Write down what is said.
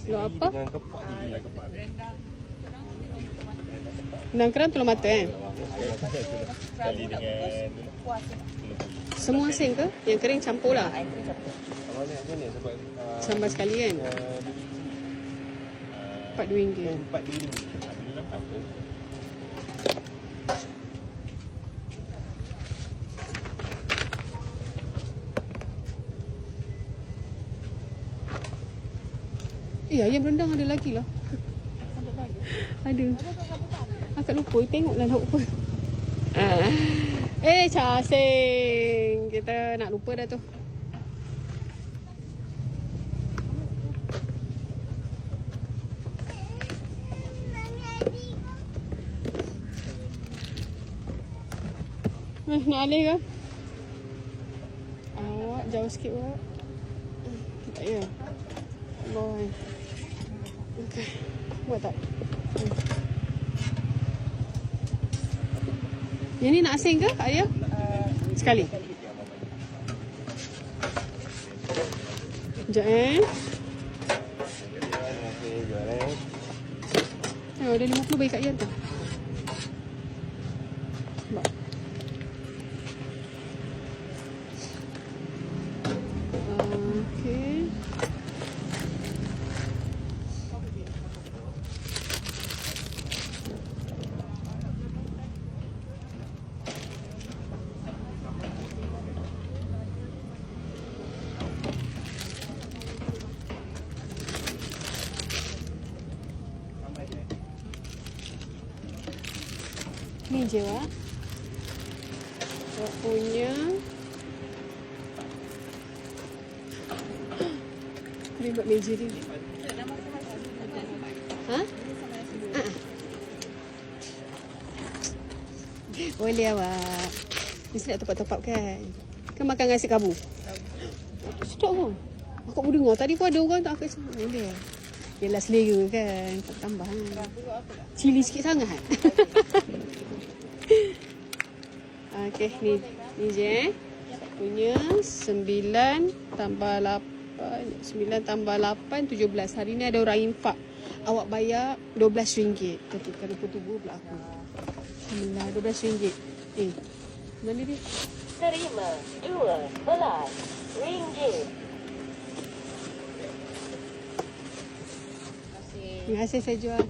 Telur apa? Dengan kepak ni. Benang kerang telur mata Sekali dengan Semua asin ke? Yang kering campur lah. Abang nak macam ni sebab Sambal sekali kan? RM4. RM4. Apa? Ayam rendang ada lagi lah. Ada. Akak lupa. Tengoklah nak lupa. Casing. Kita nak lupa dah tu. Nak alih ke? Awak jauh sikit awak. Tak ya. Boy. Okey. Buat tak? Yang ni nak asing ke Kak Ayah? Sekali. Sekejap ada 50 bagi Kak Ayah tu. Nampak? Okey. Ni je lah. Awak punya ni buat meja dia. Ha? Boleh awak. Mesti nak top-up kan? Kan makan nasi kabu? Sedap pun. Aku pun dengar. Tadi pun ada orang tak akan sebut. Boleh. Yelah selera kan. Tak tambah kan. Cili sikit sangat. Okey, ni je punya 9 tambah 8, 9 tambah 8, 17. Hari ni ada orang infak. Awak bayar RM12. Ketika lupa tubuh pula aku. Alhamdulillah, RM12. Mana dia? Terima RM12. Terima kasih saya jual.